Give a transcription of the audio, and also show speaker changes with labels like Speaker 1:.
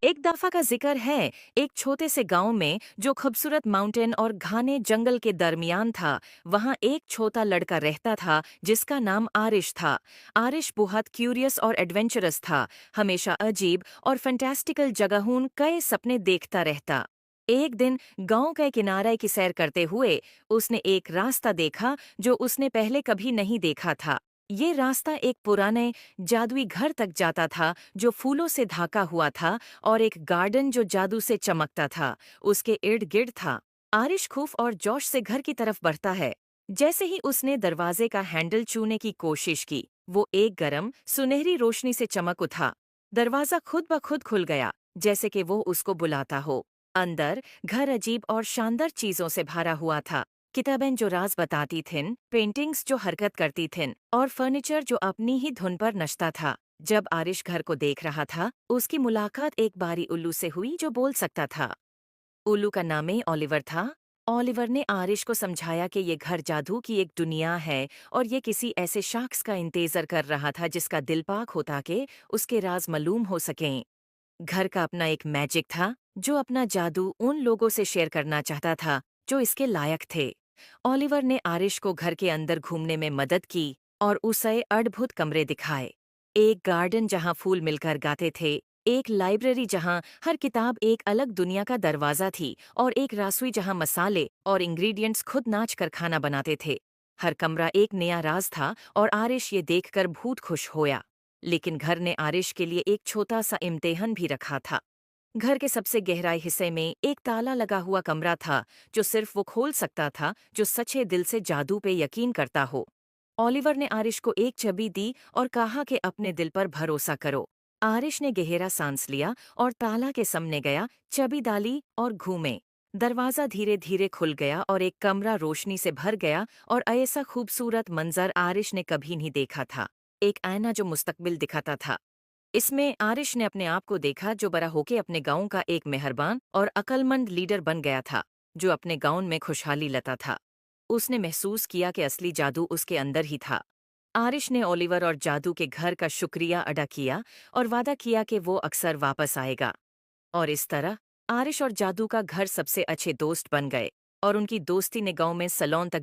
Speaker 1: एक दफा का जिक्र है, एक छोटे से गांव में जो खूबसूरत माउंटेन और घने जंगल के दरमियान था। वहां एक छोटा लड़का रहता था जिसका नाम आरिश था। आरिश बहुत क्यूरियस और एडवेंचरस था। हमेशा अजीब और फैंटास्टिकल जगहों कई सपने देखता रहता। एक दिन गांव के किनारे की सैर करते हुए उसने एक रास्ता देखा जो उसने पहले कभी नहीं देखा था। ये रास्ता एक पुराने जादुई घर तक जाता था जो फूलों से ढका हुआ था, और एक गार्डन जो जादू से चमकता था उसके इर्द गिर्द था। आरिश खूफ और जोश से घर की तरफ बढ़ता है। जैसे ही उसने दरवाजे का हैंडल छूने की कोशिश की, वो एक गरम सुनहरी रोशनी से चमक उठा। दरवाजा खुद ब खुद खुल गया, जैसे कि वो उसको बुलाता हो। अंदर घर अजीब और शानदार चीजों से भरा हुआ था। किताबें जो राज बताती थीं, पेंटिंग्स जो हरकत करती थीं, और फर्नीचर जो अपनी ही धुन पर नचता था। जब आरिश घर को देख रहा था, उसकी मुलाकात एक बारी उल्लू से हुई जो बोल सकता था। उल्लू का नाम ही ओलिवर था। ओलिवर ने आरिश को समझाया कि ये घर जादू की एक दुनिया है, और ये किसी ऐसे शख्स का इंतजार कर रहा था जिसका दिल पाक होता कि उसके राज मालूम हो सकें। घर का अपना एक मैजिक था जो अपना जादू उन लोगों से शेयर करना चाहता था जो इसके लायक थे। ओलिवर ने आरिश को घर के अंदर घूमने में मदद की और उसे अद्भुत कमरे दिखाए। एक गार्डन जहां फूल मिलकर गाते थे, एक लाइब्रेरी जहां हर किताब एक अलग दुनिया का दरवाजा थी, और एक रसोई जहां मसाले और इंग्रेडिएंट्स खुद नाच कर खाना बनाते थे। हर कमरा एक नया राज था, और आरिश ये देखकर बहुत खुश होया। लेकिन घर ने आरिश के लिए एक छोटा सा इम्तिहान भी रखा था। घर के सबसे गहराई हिस्से में एक ताला लगा हुआ कमरा था जो सिर्फ वो खोल सकता था जो सच्चे दिल से जादू पे यकीन करता हो। ओलिवर ने आरिश को एक चाबी दी और कहा कि अपने दिल पर भरोसा करो। आरिश ने गहरा सांस लिया और ताला के सामने गया, चाबी डाली और घूमे। दरवाजा धीरे धीरे खुल गया और एक कमरा रोशनी से भर गया, और ऐसा खूबसूरत मंजर आरिश ने कभी नहीं देखा था। एक आईना जो मुस्तकबिल दिखाता था। इसमें आरिश ने अपने आप को देखा जो बड़ा होके अपने गांव का एक मेहरबान और अक्लमंद लीडर बन गया था, जो अपने गांव में खुशहाली लाता था। उसने महसूस किया कि असली जादू उसके अंदर ही था। आरिश ने ओलिवर और जादू के घर का शुक्रिया अदा किया और वादा किया कि वो अक्सर वापस आएगा। और इस तरह आरिश और जादू का घर सबसे अच्छे दोस्त बन गए, और उनकी दोस्ती ने गांव में सलों तक